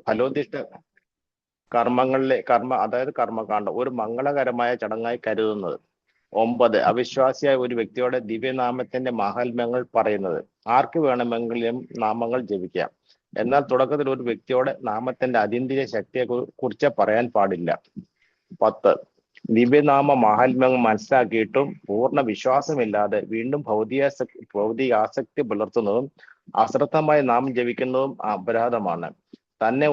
ഫലോദിഷ്ട അതായത് കർമ്മകാണ്ഡം ഒരു മംഗളകരമായ ചടങ്ങായി കരുതുന്നത്. 9. അവിശ്വാസിയായ ഒരു വ്യക്തിയുടെ ദിവ്യനാമത്തിന്റെ മാഹാത്മ്യങ്ങൾ പറയുന്നത്. ആർക്ക് വേണമെങ്കിലും നാമങ്ങൾ ജപിക്കാം, എന്നാൽ തുടക്കത്തിൽ ഒരു വ്യക്തിയുടെ നാമത്തിന്റെ അതീന്ദ്രിയ ശക്തിയെ കുറിച്ച് പറയാൻ പാടില്ല. 10. ദിവ്യനാമ മാഹാത്മ്യങ്ങൾ മനസ്സിലാക്കിയിട്ടും പൂർണ്ണ വിശ്വാസമില്ലാതെ വീണ്ടും ഭൗതികാസക്തി പുലർത്തുന്നതും അശ്രദ്ധമായി നാമം ജപിക്കുന്നതും അപരാധമാണ്. തന്നെ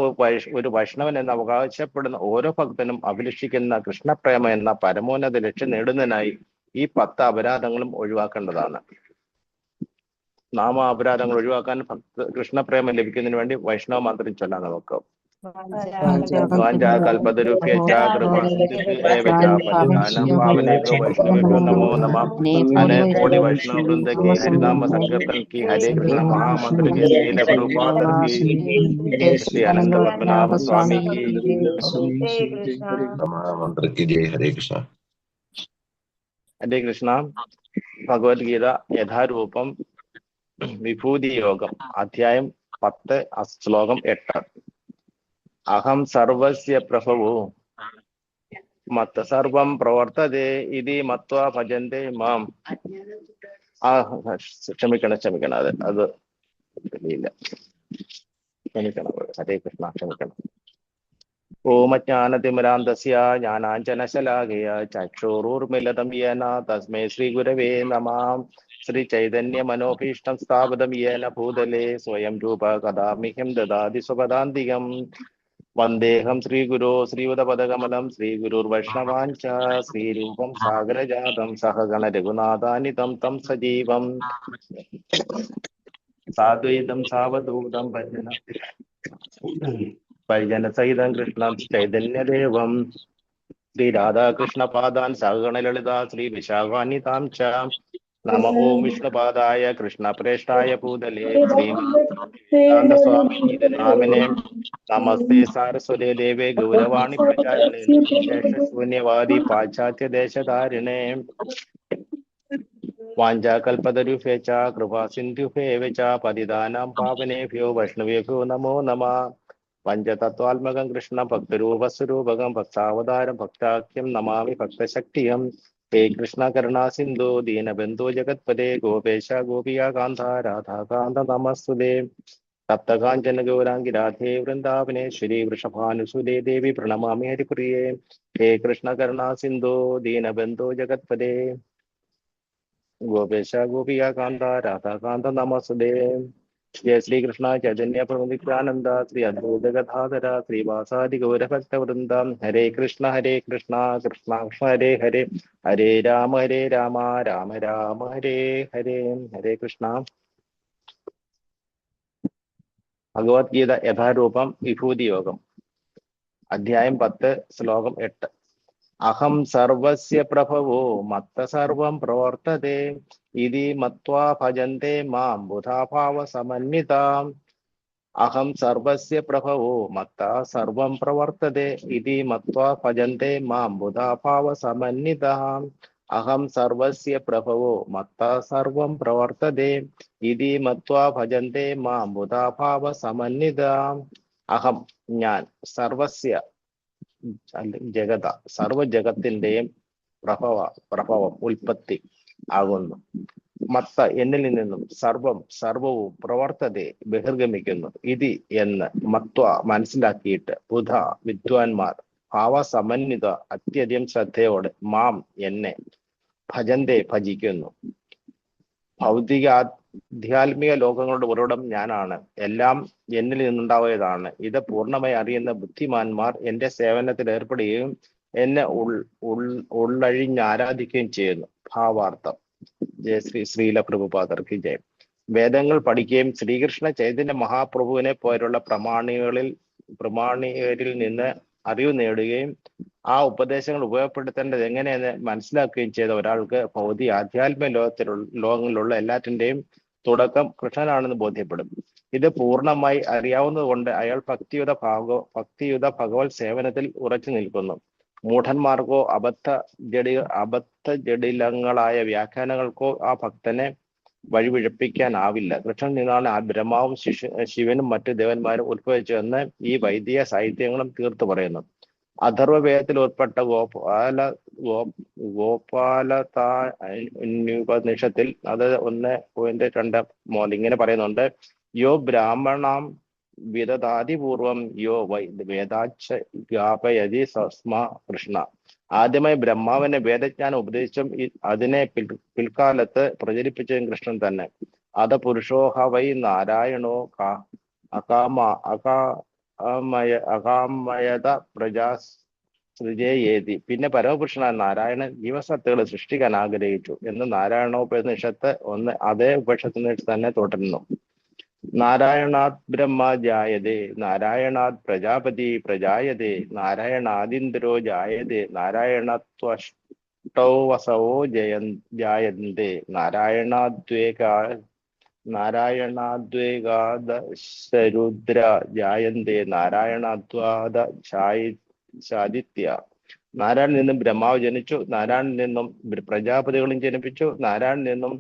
ഒരു വൈഷ്ണവൻ എന്ന് അവകാശപ്പെടുന്ന ഓരോ ഭക്തനും അഭിലഷിക്കുന്ന കൃഷ്ണപ്രേമ എന്ന പരമോന്നത ലക്ഷ്യം നേടുന്നതിനായി ഈ 10 അപരാധങ്ങളും ഒഴിവാക്കേണ്ടതാണ്. നാമ അപരാധങ്ങൾ ഒഴിവാക്കാൻ കൃഷ്ണപ്രേമം ലഭിക്കുന്നതിന് വേണ്ടി വൈഷ്ണവ മന്ത്രം ചൊല്ലാൻ നമുക്ക്. നമോ നമ. കോടി വൈഷ്ണവ വൃന്ദ की हरिनाम संकीर्तन की हरे कृष्ण महामंत्र की श्रील प्रभुपाद की श्री अनंत पद्मनाभ स्वामी की महामंत्र की जय. हरे कृष्ण. हरे कृष्ण. ഭഗവത്ഗീത യഥാരൂപം വിഭൂതി യോഗം അധ്യായം 10 ശ്ലോകം 8. അഹം സർവസ്യ പ്രഭവോ മത്ത സർവം പ്രവർത്തതേ ഇതി മത്വാ ഭജന്തേ മാം. ക്ഷമിക്കണം അത് ഇല്ല, ക്ഷമിക്കണം. ഹരേ കൃഷ്ണ, ക്ഷമിക്കണം. ഓമജ്ഞാനതിമിരാന്തസ്യ ജ്ഞാനാഞ്ജനശലാകയ ചക്ഷുരുർമിലിതം യേന തസ്മൈ ശ്രീ ഗുരവേ നമഃ. ശ്രീ ചൈതന്യ മനോഭീഷ്ടം സ്ഥാപിതം യേന ഭൂതലേ സ്വയം രൂപ കഥാമിഹ്യം ദദാതി സ്വപദാന്തികം. വന്ദേഹം ശ്രീഗുരോ ശ്രീയുതപദകമലം ശ്രീഗുരുർവൈഷ്ണവാഞ്ച ശ്രീരൂപം സാഗരജാതം സഹഗണ രഘുനാഥാനിതം തം സജീവം സാദ്വൈതം സാവധൂതം പരിജന സഹിതം കൃഷ്ണം ചൈതന്യദേവം ശ്രീരാധാകൃഷ്ണ പാദാൻ സഹഗണ ലളിത ശ്രീ വിശാഖാനിതാം ച. നമ ഓം വിഷ്ണുപാദായ കൃഷ്ണപ്രേഷ്ഠായ ഭൂതലേ ശ്രീനാമിനെ നമസ്തേ സാരസ്വതേ ദേവേ ഗൗരവാണി പ്രചാരിണേ ശൂന്യവാദി പാശ്ചാത്യ ദേശധാരിണേ. വാഞ്ചാകൽപതരുഭ്യശ്ച കൃപാ സിന്ധുഭ്യേവ ച പതിതാനാം പാവനേഭ്യോ വൈഷ്ണവേഭ്യോ നമോ നമഃ. പഞ്ചതത്വാത്മകം കൃഷ്ണ ഭക്തരൂപസ്വരൂപകം ഭക്താവതാരം ഭക്താഖ്യം നമാമി ഭക്തശക്തിയം. ഹേ കൃഷ്ണ കരുണാ സിന്ധു ദീനബന്ധു ജഗത്പദേ ഗോപേശ ഗോപികാന്ത രാധാകാന്ത നമസ്തുതേ. സപ്തകാഞ്ചന ഗൗരാംഗി രാധേ വൃന്ദാവനേശ്വരി വൃഷഭാനുസുതേ ദേവി പ്രണമാമി ഹരിപ്രിയേ. ഹേ കൃഷ്ണ കരുണാ സിന്ധു ദീനബന്ധു ജഗത്പദേ ഗോപേശ ഗോപികാന്ത രാധാകാന്ത നമസ്തുതേ. ജയ ശ്രീകൃഷ്ണ ചൈതന്യ പ്രഭു നിത്യാനന്ദ ശ്രീ അദ്വൈത ഗദാധര ശ്രീവാസാദി ഗൗരഭക്തവൃന്ദ. ഹരേ കൃഷ്ണ കൃഷ്ണ കൃഷ്ണ ഹരേ ഹരേ ഹരേ രാമ രാമ രാമ ഹരേ ഹരേ. ഹരേ കൃഷ്ണ. ഭഗവത്ഗീത യഥാരൂപം വിഭൂതി യോഗം അധ്യായം 10 ശ്ലോകം 8. അഹം സർവസ്യ പ്രഭവോ മത്ത സർവം പ്രവർത്തതേ ഇതി മത്വാ ഭജന്തേ മാം ബുധാഭാവ സമന്വിതാം. അഹം സർവസ്യ പ്രഭവോ മത്ത സർവം പ്രവർത്തതേ ഇതി മത്വാ ഭജന്തേ മാം ബുധാഭാവ സമന്വിതാം. അഹം സർവസ്യ പ്രഭവോ മത്ത സർവം പ്രവർത്തതേ ഇതി മത്വാ ഭജന്തേ മാം ബുധാഭാവ സമന്വിതാം. അഹം ഞാൻ, സർവസ്യ ജഗത സർവജഗത്തിന്റെയും പ്രഭവം ഉൽപ്പത്തി ആകുന്നു. മത്ത എന്നിൽ നിന്നും സർവവും പ്രവർത്തതയെ ബഹിർഗമിക്കുന്നു. ഇതി എന്ന് മത്വ മനസ്സിലാക്കിയിട്ട് ബുധ വിദ്വാൻമാർ ഭാവസമന്വിത അത്യധികം ശ്രദ്ധയോടെ മാം എന്നെ ഭജന്തേ ഭജിക്കുന്നു. ആധ്യാത്മിക ലോകങ്ങളുടെ ഉറവിടം ഞാനാണ്. എല്ലാം എന്നിൽ നിന്നുണ്ടാവുന്നതാണ്. ഇത് പൂർണ്ണമായി അറിയുന്ന ബുദ്ധിമാന്മാർ എന്റെ സേവനത്തിൽ ഏർപ്പെടുകയും എന്നെ ഉള്ളഴിഞ്ഞ് ആരാധിക്കുകയും ചെയ്യുന്നു. ഭാവാർത്ഥം. ജയ ശ്രീല പ്രഭുപാദർക്ക് ജയം. വേദങ്ങൾ പഠിക്കുകയും ശ്രീകൃഷ്ണ ചൈതന്യ മഹാപ്രഭുവിനെ പോലുള്ള പ്രമാണികരിൽ നിന്ന് അറിവ് നേടുകയും ആ ഉപദേശങ്ങൾ ഉപയോഗപ്പെടുത്തേണ്ടത് എങ്ങനെയെന്ന് മനസ്സിലാക്കുകയും ചെയ്ത ഒരാൾക്ക് ആധ്യാത്മിക ലോകങ്ങളിലുള്ള എല്ലാറ്റിന്റെയും തുടക്കം കൃഷ്ണനാണെന്ന് ബോധ്യപ്പെടും. ഇത് പൂർണ്ണമായി അറിയാവുന്നത് കൊണ്ട് അയാൾ ഭക്തിയുത ഭഗവത് സേവനത്തിൽ ഉറച്ചു നിൽക്കുന്നു. മൂഢന്മാർക്കോ അബദ്ധ ജടിലങ്ങളായ വ്യാഖ്യാനങ്ങൾക്കോ ആ ഭക്തനെ വഴിപിഴപ്പിക്കാനാവില്ല. കൃഷ്ണനിൽ നിന്നാണ് ആ ബ്രഹ്മാവും ശിവനും മറ്റു ദേവന്മാരും ഉത്ഭവിച്ചതെന്ന് ഈ വൈദിക സാഹിത്യങ്ങളും തീർത്തു പറയുന്നു. അഥർവവേദത്തിൽ ഉൾപ്പെട്ട ഗോപാലതാനുപനിഷത്തിൽ അത് 1.2 മോൽ ഇങ്ങനെ പറയുന്നുണ്ട്: യോ ബ്രാഹ്മണാം വിദധാതിപൂർവം യോ വേദാച്ച ജ്ഞാപയതി സസ്മാ കൃഷ്ണ. ആദ്യമായി ബ്രഹ്മാവിനെ വേദജ്ഞാനം ഉപദേശിച്ചും അതിനെ പിൽക്കാലത്ത് പ്രചരിപ്പിച്ചതും കൃഷ്ണൻ തന്നെ. അത പുരുഷോഹ വൈ നാരായണോ അകാമയത പ്രജാ സൃജയേതി. പിന്നെ പരമപുരുഷനായ നാരായണൻ ജീവസത്തുക്കളെ സൃഷ്ടിക്കാൻ ആഗ്രഹിച്ചു എന്ന് നാരായണോപനിഷത്ത് 1 അതേ ഉപനിഷത്തിന് തന്നെ തുടരുന്നു. നാരായണാത് ബ്രഹ്മ ജായതേ, നാരായണാത് പ്രജാപതി പ്രജായതേ, നാരായണാദിന്ദ്രോ ജായതേ, നാരായണത്വഷ്ടൗ വസവോ ജായന്തേ, നാരായണാദ്വേഗാദശരുദ്ര ജായന്തേ, നാരായണാദ്വാദ ശാദിത്യ. നാരായണനിൽ നിന്നും ബ്രഹ്മാവ് ജനിച്ചു, നാരായണനിൽ നിന്നും പ്രജാപതികളും ജനിപ്പിച്ചു, നാരായണനിൽ നിന്നും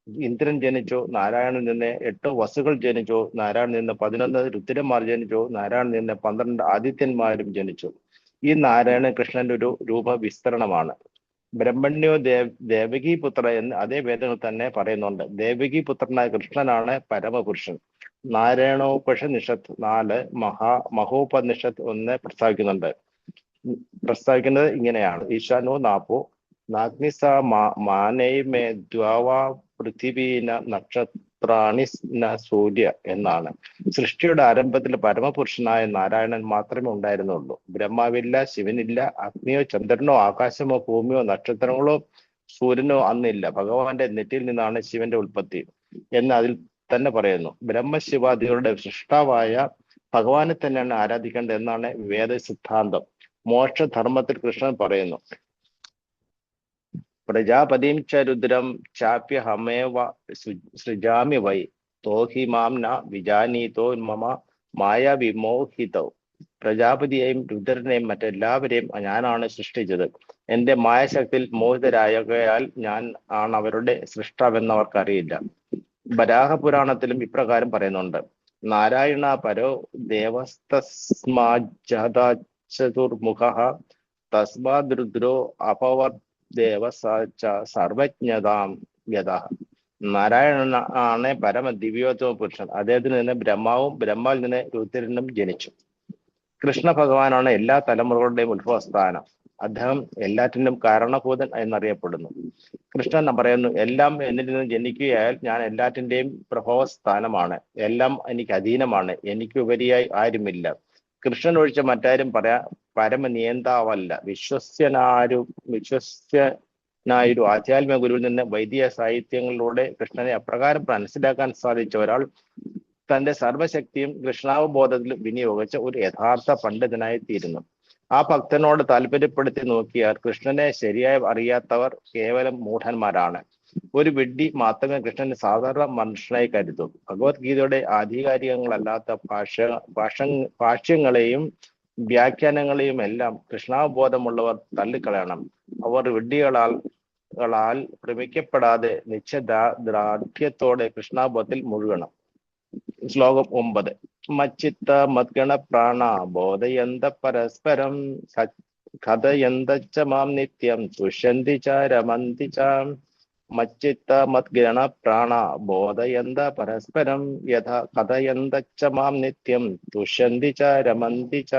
ഇന്ദ്രൻ ജനിച്ചു, നാരായണനിൽ നിന്ന് 8 വസുകൾ ജനിച്ചു, നാരായണനിൽ നിന്ന് 11 രുദ്രന്മാർ ജനിച്ചു, നാരായണനിൽ നിന്ന് 12 ആദിത്യന്മാരും ജനിച്ചു. ഈ നാരായണൻ കൃഷ്ണന്റെ ഒരു രൂപവിസ്തരണമാണ്. ബ്രഹ്മണ്യോ ദേവകി പുത്ര എന്ന് അതേ വേദങ്ങൾ തന്നെ പറയുന്നുണ്ട്. ദേവകി പുത്രനായ കൃഷ്ണനാണ് പരമപുരുഷൻ. നാരായണോപനിഷത്ത് 4 മഹോപനിഷത്ത് 1 പ്രസ്താവിക്കുന്നത് ഇങ്ങനെയാണ്: ഈശാനോ നാപ്പോ നാഗ്നിസ മാനൈ മേ ദ്വാവാ പൃഥിവീന നക്ഷത്രാണി ന സൂര്യ എന്നാണ്. സൃഷ്ടിയുടെ ആരംഭത്തിൽ പരമപുരുഷനായ നാരായണൻ മാത്രമേ ഉണ്ടായിരുന്നുള്ളൂ. ബ്രഹ്മാവില്ല, ശിവനില്ല, അഗ്നിയോ ചന്ദ്രനോ ആകാശമോ ഭൂമിയോ നക്ഷത്രങ്ങളോ സൂര്യനോ അന്നില്ല. ഭഗവാന്റെ നെറ്റിയിൽ നിന്നാണ് ശിവന്റെ ഉൽപ്പത്തി എന്ന് അതിൽ തന്നെ പറയുന്നു. ബ്രഹ്മശിവാദികളുടെ സൃഷ്ടാവായ ഭഗവാനെ തന്നെയാണ് ആരാധിക്കേണ്ടത് എന്നാണ് വേദ സിദ്ധാന്തം. മോക്ഷധർമ്മത്തിൽ കൃഷ്ണൻ പറയുന്നു: പ്രജാപതിം ച രുദ്രം ചാപ്യഹമേവ സൃജാമി വൈ തോഹി മാം ന വിജാനീതോ മമ മായ വിമോഹിതോ. പ്രജാപതിയെയും രുദ്രനെയും മറ്റെല്ലാവരെയും ഞാനാണ് സൃഷ്ടിച്ചത്. എന്റെ മായശക്തിയിൽ മോഹിതരായകയാൽ ഞാൻ ആണ് അവരുടെ സൃഷ്ടാവെന്ന് അവർക്കറിയില്ല. വരാഹപുരാണത്തിലും ഇപ്രകാരം പറയുന്നുണ്ട്: നാരായണ പരോ ദേവസ്തസ്മാജാതുർമുഖ തസ്മാദ് രുദ്രോ അപവത് സർവജ്ഞതാം യഥ. നാരായണൻ ആണ് പരമ ദിവ്യോത്തമ പുരുഷൻ. അദ്ദേഹത്തിൽ നിന്ന് ബ്രഹ്മാവും ബ്രഹ്മാവിൽ നിന്ന് രുദ്രനും ജനിച്ചു. കൃഷ്ണ ഭഗവാനാണ് എല്ലാ തലമുറകളുടെയും ഉത്ഭവസ്ഥാനം. അദ്ദേഹം എല്ലാറ്റിനും കാരണഭൂതൻ എന്നറിയപ്പെടുന്നു. കൃഷ്ണൻ പറയുന്നു: എല്ലാം എന്നിൽ നിന്ന് ജനിക്കുകയാൽ ഞാൻ എല്ലാറ്റിന്റെയും പ്രഭവസ്ഥാനമാണ്. എല്ലാം എനിക്ക് അധീനമാണ്. എനിക്ക് ഉപരിയായി ആരുമില്ല. കൃഷ്ണൻ ഒഴിച്ച മറ്റാരും പരമനിയന്താവല്ല. വിശ്വസ്യനായൊരു ആധ്യാത്മിക ഗുരുവിൽ നിന്ന് വൈദിക സാഹിത്യങ്ങളിലൂടെ കൃഷ്ണനെ അപ്രകാരം മനസ്സിലാക്കാൻ സാധിച്ച ഒരാൾ തന്റെ സർവശക്തിയും കൃഷ്ണാവബോധത്തിൽ വിനിയോഗിച്ച ഒരു യഥാർത്ഥ പണ്ഡിതനായി തീരുന്നു. ആ ഭക്തനോട് താല്പര്യപ്പെടുത്തി നോക്കിയാൽ കൃഷ്ണനെ ശരിയായി അറിയാത്തവർ കേവലം മൂഢന്മാരാണ്. ഒരു വിഡ്ഢി മാത്രമേ കൃഷ്ണനെ സാധാരണ മനുഷ്യനായി കരുതൂ. ഭഗവത്ഗീതയുടെ ആധികാരികങ്ങളല്ലാത്ത ഭാഷ്യങ്ങളെയും വ്യാഖ്യാനങ്ങളെയും എല്ലാം കൃഷ്ണാവബോധമുള്ളവർ തള്ളിക്കളയണം. അവർ വിഡ്ഢികളാൽ ഭ്രമിക്കപ്പെടാതെ നിശ്ചയദാർഢ്യത്തോടെ കൃഷ്ണാബോധത്തിൽ മുഴുകണം. ശ്ലോകം 9. മച്ചിത്ത മദ്ഗണ പ്രാണ ബോധയന്ത പരസ്പരം കഥയന്ത ച മാം നിത്യം തുഷ്യന്തി ച രമന്തി ച. മച്ചിത്ത മദ്ഗണ പ്രാണ ബോധയന്ത പരസ്പരം യഥ കഥയന്ത ച മാം നിത്യം തുഷ്യന്തി ച രമന്തി ച.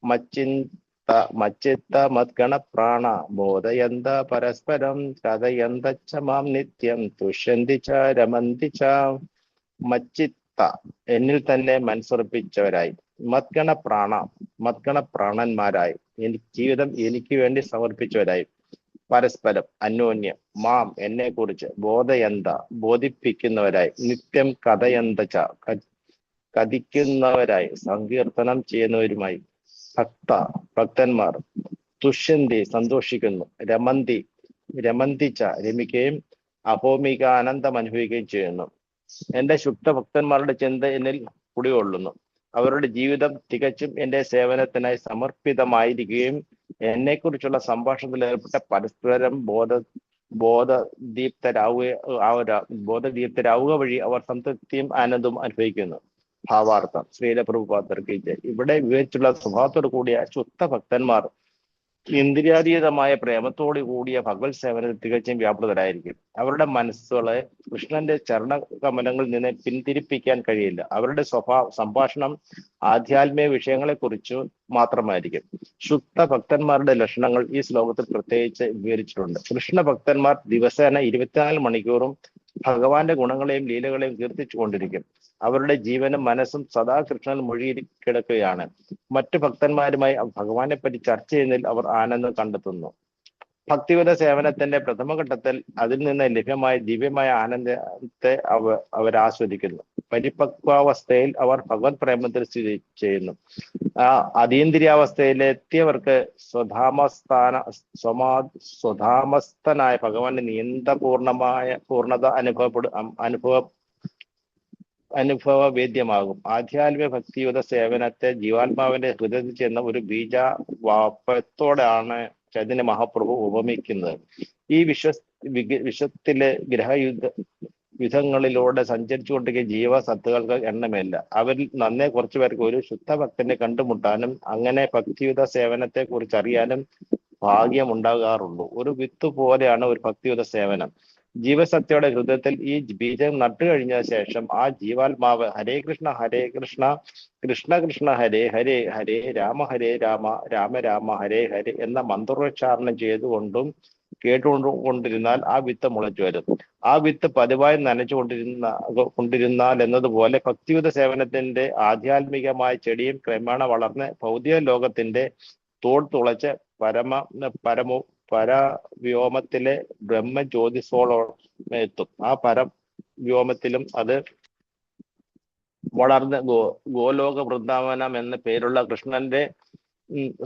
മച്ചിത്ത മദ്ഗണ പ്രാണ ബോധയന്ത പരസ്പരം കഥയന്ത ച മാം നിത്യം തുഷ്യന്തി ച രമന്തി ച. മച്ചിത്ത എന്നിൽ തന്നെ മനസ്സുറപ്പിച്ചവരായി, മദ്ഗണ പ്രാണന്മാരായി, ജീവിതം എനിക്ക് വേണ്ടി സമർപ്പിച്ചവരായി, പരസ്പരം അന്യോന്യം, മാം എന്നെ കുറിച്ച്, ബോധയന്ത ബോധിപ്പിക്കുന്നവരായി, നിത്യം കഥയന്ത ച കഥിക്കുന്നവരായി, സങ്കീർത്തനം ചെയ്യുന്നവരുമായി, ഭക്തന്മാർ, തുഷ്യന്തി സന്തോഷിക്കുന്നു, രമന്തി ച രമിക്കുകയും അഭൗമിക ആനന്ദം അനുഭവിക്കുകയും ചെയ്യുന്നു. എന്റെ ശുദ്ധ ഭക്തന്മാരുടെ ചിന്ത എന്നിൽ കുടികൊള്ളുന്നു. അവരുടെ ജീവിതം തികച്ചും എന്റെ സേവനത്തിനായി സമർപ്പിതമായിരിക്കുകയും എന്നെക്കുറിച്ചുള്ള സംഭാഷണത്തിൽ ഏർപ്പെട്ട പരസ്പരം ബോധദീപ്തരാവുക വഴി അവർ സംതൃപ്തിയും ആനന്ദവും അനുഭവിക്കുന്നു. ഭാവാർത്ഥം ശ്രീല പ്രഭുപാദ് തർക്കിച്ച് ഇവിടെ വിവരിച്ചുള്ള സ്വഭാവത്തോടു കൂടിയ ശുദ്ധ ഭക്തന്മാർ ഇന്ദ്രിയാതീതമായ പ്രേമത്തോടു കൂടിയ ഭഗവത് സേവനത്തിൽ തികച്ചും വ്യാപൃതരായിരിക്കും. അവരുടെ മനസ്സുകളെ കൃഷ്ണന്റെ ചരണകമലങ്ങളിൽ നിന്ന് പിന്തിരിപ്പിക്കാൻ കഴിയില്ല. അവരുടെ സംഭാഷണം ആധ്യാത്മിക വിഷയങ്ങളെക്കുറിച്ച് മാത്രമായിരിക്കും. ശുദ്ധ ഭക്തന്മാരുടെ ലക്ഷണങ്ങൾ ഈ ശ്ലോകത്തിൽ പ്രത്യേകിച്ച് വിവരിച്ചിട്ടുണ്ട്. കൃഷ്ണ ഭക്തന്മാർ ദിവസേന 24 മണിക്കൂറും ഭഗവാന്റെ ഗുണങ്ങളെയും ലീലകളെയും കീർത്തിച്ചു കൊണ്ടിരിക്കും. അവരുടെ ജീവനും മനസ്സും സദാ കൃഷ്ണൻ മുഴുകി കിടക്കുകയാണ്. മറ്റു ഭക്തന്മാരുമായി ഭഗവാനെ പറ്റി ചർച്ച ചെയ്യുന്നതിൽ അവർ ആനന്ദം കണ്ടെത്തുന്നു. ഭക്തിയുത സേവനത്തിന്റെ പ്രഥമഘട്ടത്തിൽ അതിൽ നിന്ന് ലഭ്യമായ ദിവ്യമായ ആനന്ദത്തെ അവർ ആസ്വദിക്കുന്നു. പരിപക്വാവസ്ഥയിൽ അവർ ഭഗവത് പ്രേമത്തിൽ സ്ഥിതി ചെയ്യുന്നു. അതീന്ദ്രിയാവസ്ഥയിലെത്തിയവർക്ക് സ്വധാമസ്ഥനായ ഭഗവാന്റെ പൂർണ്ണത അനുഭവവേദ്യമാകും. ആധ്യാത്മിക ഭക്തിയുത സേവനത്തെ ജീവാത്മാവിന്റെ ഹൃദയത്തിൽ ചെന്ന ഒരു ബീജവാപത്തോടാണ് ചൈതന്യ മഹാപ്രഭു ഉപമിക്കുന്നത്. ഈ വിശ്വത്തിലെ യുധങ്ങളിലൂടെ സഞ്ചരിച്ചുകൊണ്ടിരിക്കുന്ന ജീവസത്തുക്കൾക്ക് എണ്ണമില്ല. അവരിൽ നന്നേ കുറച്ചു പേർക്ക് ഒരു ശുദ്ധ ഭക്തനെ കണ്ടുമുട്ടാനും അങ്ങനെ ഭക്തിയുത സേവനത്തെ കുറിച്ച് അറിയാനും ഭാഗ്യം ഉണ്ടാകാറുള്ളൂ. ഒരു വിത്ത് പോലെയാണ് ഒരു ഭക്തിയുത സേവനം. ജീവസത്യയുടെ ഹൃദയത്തിൽ ഈ ബീജം നട്ടുകഴിഞ്ഞ ശേഷം ആ ജീവാത്മാവ് ഹരേ കൃഷ്ണ കൃഷ്ണ കൃഷ്ണ ഹരേ ഹരേ ഹരേ രാമ രാമ രാമ ഹരേ ഹരേ എന്ന മന്ത്രോച്ചാരണം ചെയ്തുകൊണ്ടും കേട്ടുകൊണ്ടിരുന്നാൽ ആ വിത്ത് മുളച്ചു വരും. ആ വിത്ത് പതിവായി കൊണ്ടിരുന്നാൽ എന്നതുപോലെ ഭക്തിയുത സേവനത്തിന്റെ ആധ്യാത്മികമായ ചെടിയും ക്രമേണ വളർന്ന് ഭൗതിക ലോകത്തിന്റെ തുളച്ച് പരവ്യോമത്തിലെ ബ്രഹ്മജ്യോതിസോളം എത്തും. ആ പരവ്യോമത്തിലും അത് വളർന്ന് ഗോലോക വൃന്ദാവനം എന്ന പേരുള്ള കൃഷ്ണന്റെ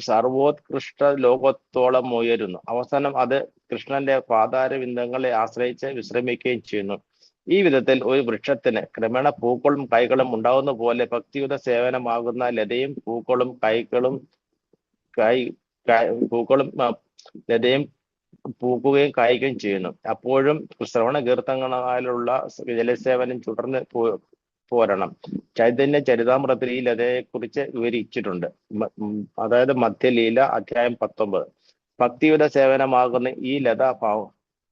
സർവോത്കൃഷ്ട ലോകത്തോളം ഉയരുന്നു. അവസാനം അത് കൃഷ്ണന്റെ പാതാരവിന്ദങ്ങളെ ആശ്രയിച്ച് വിശ്രമിക്കുകയും ചെയ്യുന്നു. ഈ വിധത്തിൽ ഒരു വൃക്ഷത്തിന് ക്രമേണ പൂക്കളും കായ്കളും ഉണ്ടാകുന്ന പോലെ ഭക്തിയുത സേവനമാകുന്ന ലതയും ലതയും പൂക്കുകയും കായ്ക്കുകയും ചെയ്യുന്നു. അപ്പോഴും ശ്രവണ കീർത്തനങ്ങളാലുള്ള ജലസേവനം തുടർന്ന് പോരണം. ചൈതന്യ ചരിതാമൃതത്തിൽ ഈ ലതയെക്കുറിച്ച് വിവരിച്ചിട്ടുണ്ട്. അതായത് മധ്യലീല അധ്യായം 19. ഭക്തിയുത സേവനമാകുന്ന ഈ ലത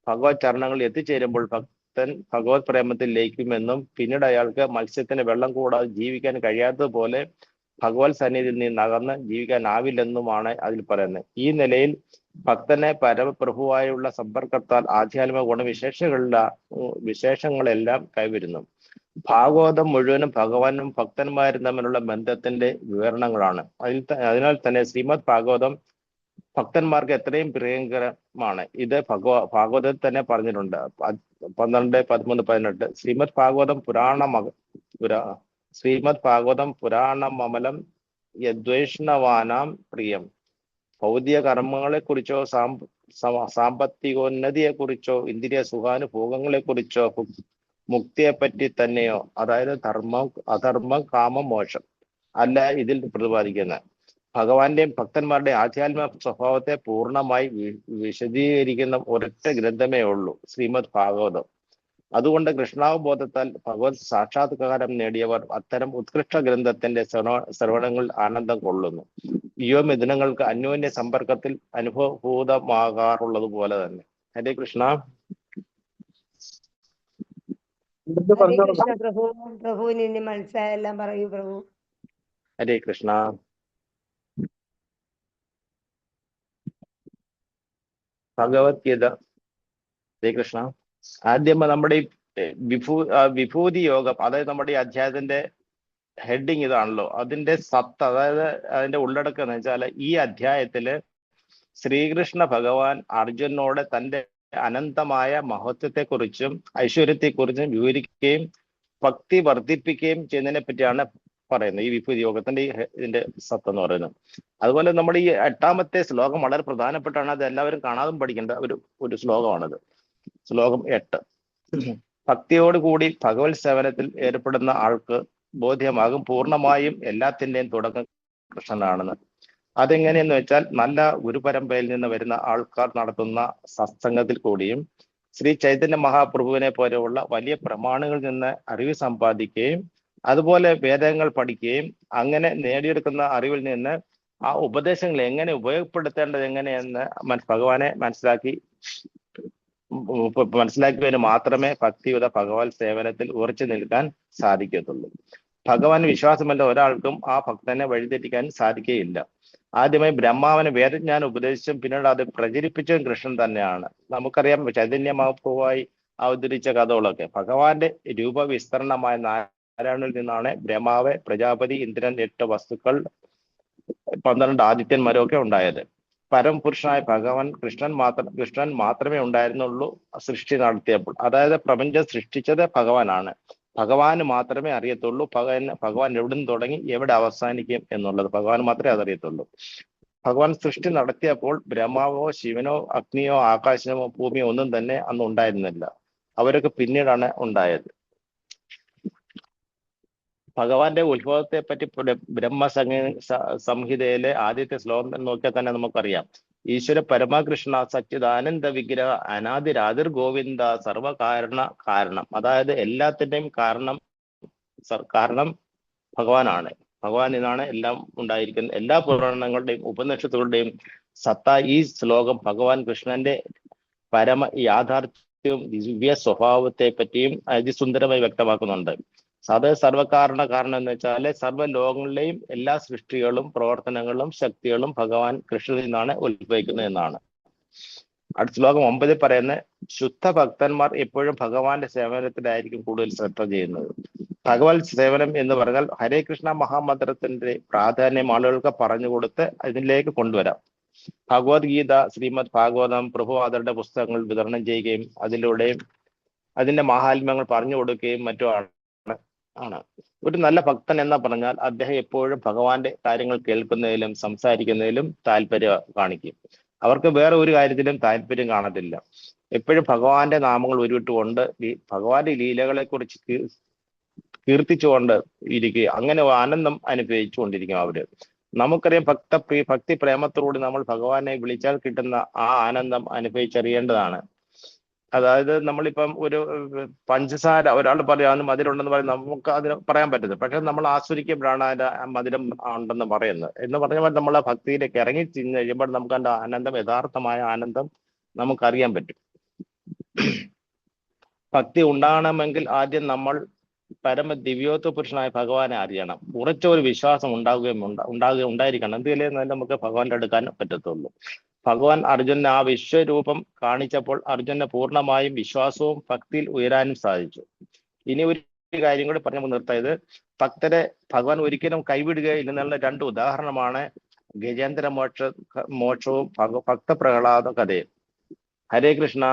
ഭഗവത് ചരണങ്ങളിൽ എത്തിച്ചേരുമ്പോൾ ഭക്തൻ ഭഗവത് പ്രേമത്തിൽ ലയിക്കുമെന്നും പിന്നീട് അയാൾക്ക് മത്സ്യത്തിന് വെള്ളം കൂടാതെ ജീവിക്കാൻ കഴിയാത്തതുപോലെ ഭഗവത് സന്നിധിയിൽ നിന്ന് അകന്ന് ജീവിക്കാനാവില്ലെന്നുമാണ് അതിൽ പറയുന്നത്. ഈ നിലയിൽ ഭക്തനെ പരമപ്രഭുവായുള്ള സമ്പർക്കത്താൽ ആധ്യാത്മിക വിശേഷങ്ങളെല്ലാം കൈവരുന്നു. ഭാഗവതം മുഴുവനും ഭഗവാനും ഭക്തന്മാരും തമ്മിലുള്ള ബന്ധത്തിന്റെ വിവരണങ്ങളാണ്. അതിനാൽ തന്നെ ശ്രീമദ് ഭാഗവതം ഭക്തന്മാർക്ക് എത്രയും പ്രിയങ്കരമാണ്. ഇത് ഭാഗവതത്തിൽ തന്നെ പറഞ്ഞിട്ടുണ്ട്. 12, 13, 18. ശ്രീമദ് ഭാഗവതം പുരാണമമലം യദ്വേഷ്ണവാനാം പ്രിയം. ഭൗതിക കർമ്മങ്ങളെക്കുറിച്ചോ സാമ്പത്തികോന്നതിയെക്കുറിച്ചോ ഇന്ദ്രിയ സുഖാനുഭോഗങ്ങളെക്കുറിച്ചോ മുക്തിയെപ്പറ്റി തന്നെയോ, അതായത് ധർമ്മം അധർമ്മം കാമം മോക്ഷം അല്ല ഇതിൽ പ്രതിപാദിക്കുന്നത്. ഭഗവാന്റെയും ഭക്തന്മാരുടെയും ആധ്യാത്മിക സ്വഭാവത്തെ പൂർണ്ണമായി വിശദീകരിക്കുന്ന ഒരൊറ്റ ഗ്രന്ഥമേ ഉള്ളൂ, ശ്രീമദ് ഭാഗവതം. അതുകൊണ്ട് കൃഷ്ണാവബോധത്താൽ ഭഗവത് സാക്ഷാത്കാരം നേടിയവർ അത്തരം ഉത്കൃഷ്ട ഗ്രന്ഥത്തിന്റെ ശ്രവണങ്ങളിൽ ആനന്ദം കൊള്ളുന്നു. യോമിഥുനങ്ങൾക്ക് അന്യോന്യ സമ്പർക്കത്തിൽ അനുഭവഭൂതമാകാറുള്ളത് പോലെ തന്നെ. ഹരേ കൃഷ്ണ. പ്രഭുവിന് മനസ്സിലായെല്ലാം പറയൂ പ്രഭു. ഹരേ കൃഷ്ണ. ഭഗവത്ഗീത. ഹരേ കൃഷ്ണ. ആദ്യം നമ്മുടെ ഈ വിഭൂതി യോഗം, അതായത് നമ്മുടെ ഈ അധ്യായത്തിന്റെ ഹെഡിങ് ഇതാണല്ലോ. അതിന്റെ സത്ത്, അതായത് അതിന്റെ ഉള്ളടക്കം എന്ന് വെച്ചാൽ ഈ അധ്യായത്തില് ശ്രീകൃഷ്ണ ഭഗവാൻ അർജുനോട് തന്റെ അനന്തമായ മഹത്വത്തെക്കുറിച്ചും ഐശ്വര്യത്തെക്കുറിച്ചും വിവരിക്കുകയും ഭക്തി വർദ്ധിപ്പിക്കുകയും ചെയ്യുന്നതിനെ പറ്റിയാണ് പറയുന്നത്. ഈ വിഭൂതി യോഗത്തിന്റെ ഇതിന്റെ സത്ത് എന്ന് പറയുന്നത്. അതുപോലെ നമ്മുടെ ഈ 8ാമത്തെ ശ്ലോകം വളരെ പ്രധാനപ്പെട്ടാണ്. അത് എല്ലാവരും കാണാതും പഠിക്കേണ്ട ഒരു ശ്ലോകമാണിത്. ശ്ലോകം 8. ഭക്തിയോടുകൂടി ഭഗവത് സേവനത്തിൽ ഏർപ്പെടുന്ന ആൾക്ക് ബോധ്യമാകും പൂർണ്ണമായും എല്ലാത്തിന്റെയും തുടക്കം കൃഷ്ണനാണെന്ന്. അതെങ്ങനെയെന്ന് വെച്ചാൽ നല്ല ഗുരുപരമ്പരയിൽ നിന്ന് വരുന്ന ആൾക്കാർ നടത്തുന്ന സത്സംഗത്തിൽ കൂടിയും ശ്രീ ചൈതന്യ മഹാപ്രഭുവിനെ പോലെയുള്ള വലിയ പ്രമാണികളിൽ നിന്ന് അറിവ് സമ്പാദിക്കുകയും അതുപോലെ വേദങ്ങൾ പഠിക്കുകയും അങ്ങനെ നേടിയെടുക്കുന്ന അറിവിൽ നിന്ന് ആ ഉപദേശങ്ങൾ എങ്ങനെ ഉപയോഗപ്പെടുത്തേണ്ടത് എങ്ങനെയെന്ന് ഭഗവാനെ മനസ്സിലാക്കിയതിന് മാത്രമേ ഭക്തിയുത ഭഗവത് സേവനത്തിൽ ഉറച്ചു നിൽക്കാൻ സാധിക്കത്തുള്ളൂ. ഭഗവാൻ വിശ്വാസമല്ല ഒരാൾക്കും ആ ഭക്തനെ വഴിതെറ്റിക്കാൻ സാധിക്കുകയില്ല. ആദ്യമായി ബ്രഹ്മാവിന് വേദജ്ഞാനം ഉപദേശിച്ചും പിന്നീട് അത് പ്രചരിപ്പിച്ചതും കൃഷ്ണൻ തന്നെയാണ്. നമുക്കറിയാം ചൈതന്യ മഹാപ്രഭുവായി അവതരിച്ച കഥകളൊക്കെ ഭഗവാന്റെ രൂപവിസ്തരണമായ നാരായണനിൽ നിന്നാണ് ബ്രഹ്മാവ്, പ്രജാപതി, ഇന്ദ്രൻ, 8 വസ്തുക്കൾ, 12 ആദിത്യന്മാരും ഒക്കെ ഉണ്ടായത്. പരമപുരുഷനായ ഭഗവാൻ കൃഷ്ണൻ മാത്രമേ ഉണ്ടായിരുന്നുള്ളൂ സൃഷ്ടി നടത്തിയപ്പോൾ. അതായത് പ്രപഞ്ചം സൃഷ്ടിച്ചത് ഭഗവാനാണ്. ഭഗവാന് മാത്രമേ അറിയത്തുള്ളൂ ഭഗവാൻ എവിടെ നിന്ന് തുടങ്ങി എവിടെ അവസാനിക്കും എന്നുള്ളത് ഭഗവാൻ മാത്രമേ അതറിയത്തുള്ളൂ. ഭഗവാൻ സൃഷ്ടി നടത്തിയപ്പോൾ ബ്രഹ്മാവോ ശിവനോ അഗ്നിയോ ആകാശമോ ഭൂമിയോ ഒന്നും തന്നെ അന്ന് ഉണ്ടായിരുന്നില്ല. അവരൊക്കെ പിന്നീടാണ് ഉണ്ടായത്. ഭഗവാന്റെ ഉത്ഭവത്തെ പറ്റി സംഹിതയിലെ ആദ്യത്തെ ശ്ലോകം നോക്കിയാൽ തന്നെ നമുക്കറിയാം. ഈശ്വര പരമകൃഷ്ണ സച്ചിദാനന്ദ വിഗ്രഹ അനാദിരാതിർ ഗോവിന്ദ സർവകാരണം. അതായത് എല്ലാത്തിന്റെയും കാരണം ഭഗവാനാണ്. ഭഗവാൻ ഇതാണ് എല്ലാം ഉണ്ടായിരിക്കുന്നത്. എല്ലാ പുരാണങ്ങളുടെയും ഉപനിഷത്തുകളുടെയും സത്ത ഈ ശ്ലോകം ഭഗവാൻ കൃഷ്ണന്റെ പരമ യാഥാർത്ഥ്യവും ദിവ്യ സ്വഭാവത്തെ പറ്റിയും അതിസുന്ദരമായി വ്യക്തമാക്കുന്നുണ്ട്. സർവകാരണം എന്ന് വെച്ചാൽ സർവ്വലോകങ്ങളിലെയും എല്ലാ സൃഷ്ടികളും പ്രവർത്തനങ്ങളും ശക്തികളും ഭഗവാൻ കൃഷ്ണനിൽ നിന്നാണ് ഉത്ഭവിക്കുന്നത് എന്നാണ്. അടുത്ത ശ്ലോകം 9 പറയുന്ന ശുദ്ധ ഭക്തന്മാർ എപ്പോഴും ഭഗവാന്റെ സേവനത്തിലായിരിക്കും കൂടുതൽ ശ്രദ്ധ ചെയ്യുന്നത്. ഭഗവത് സേവനം എന്ന് പറഞ്ഞാൽ ഹരേ കൃഷ്ണ മഹാമന്ത്രത്തിന്റെ പ്രാധാന്യം ആളുകൾക്ക് പറഞ്ഞുകൊടുത്ത് അതിലേക്ക് കൊണ്ടുവരാം. ഭഗവത്ഗീത, ശ്രീമദ് ഭാഗവതം, പ്രഭുപാദരുടെ പുസ്തകങ്ങൾ വിതരണം ചെയ്യുകയും അതിലൂടെയും അതിന്റെ മാഹാത്മ്യങ്ങൾ പറഞ്ഞു കൊടുക്കുകയും മറ്റുമാണ്. ഒരു നല്ല ഭക്തൻ എന്ന് പറഞ്ഞാൽ അദ്ദേഹം എപ്പോഴും ഭഗവാന്റെ കാര്യങ്ങൾ കേൾക്കുന്നതിലും സംസാരിക്കുന്നതിലും താല്പര്യം കാണിക്കും. അവർക്ക് വേറെ ഒരു കാര്യത്തിലും താല്പര്യം കാണത്തില്ല. എപ്പോഴും ഭഗവാന്റെ നാമങ്ങൾ ഉരുവിട്ടുകൊണ്ട് ഭഗവാന്റെ ലീലകളെ കുറിച്ച് കീർത്തിച്ചുകൊണ്ട് ഇരിക്കുക, അങ്ങനെ ആനന്ദം അനുഭവിച്ചു കൊണ്ടിരിക്കും അവര്. നമുക്കറിയാം ഭക്തി പ്രേമത്തോടുകൂടി നമ്മൾ ഭഗവാനെ വിളിച്ചാൽ കിട്ടുന്ന ആ ആനന്ദം അനുഭവിച്ചറിയേണ്ടതാണ്. അതായത് നമ്മളിപ്പം ഒരു പഞ്ചസാര ഒരാൾ പറയാൻ മധുരമുണ്ടെന്ന് പറയും, നമുക്ക് അതിന് പറയാൻ പറ്റുന്നത്. പക്ഷെ നമ്മൾ ആസ്വദിക്കുമ്പോഴാണ് അതിന്റെ മധുരം ഉണ്ടെന്ന് പറയുന്നത്. എന്ന് പറഞ്ഞാൽ നമ്മൾ ആ ഭക്തിയിലേക്ക് ഇറങ്ങി ചെന്ന് കഴിയുമ്പോൾ നമുക്ക് അതിന്റെ ആനന്ദം, യഥാർത്ഥമായ ആനന്ദം നമുക്കറിയാൻ പറ്റും. ഭക്തി ഉണ്ടാകണമെങ്കിൽ ആദ്യം നമ്മൾ പരമ ദിവ്യോത്വ പുരുഷനായ ഭഗവാനെ അറിയണം. ഉറച്ച ഒരു വിശ്വാസം ഉണ്ടായിരിക്കണം. എന്തെങ്കിലും നമുക്ക് ഭഗവാന്റെ അടുക്കാൻ പറ്റത്തുള്ളൂ. ഭഗവാൻ അർജുനന് ആ വിശ്വരൂപം കാണിച്ചപ്പോൾ അർജുനന് പൂർണ്ണമായും വിശ്വാസവും ഭക്തിയിൽ ഉയരാനും സാധിച്ചു. ഇനി ഒരു കാര്യം കൂടി പറഞ്ഞു നിർത്തായത്, ഭക്തരെ ഭഗവാൻ ഒരിക്കലും കൈവിടുകയില്ലെന്നുള്ള 2 ഉദാഹരണമാണ് ഗജേന്ദ്ര മോക്ഷവും ഭക്ത പ്രഹ്ലാദ കഥയും. ഹരേ കൃഷ്ണ.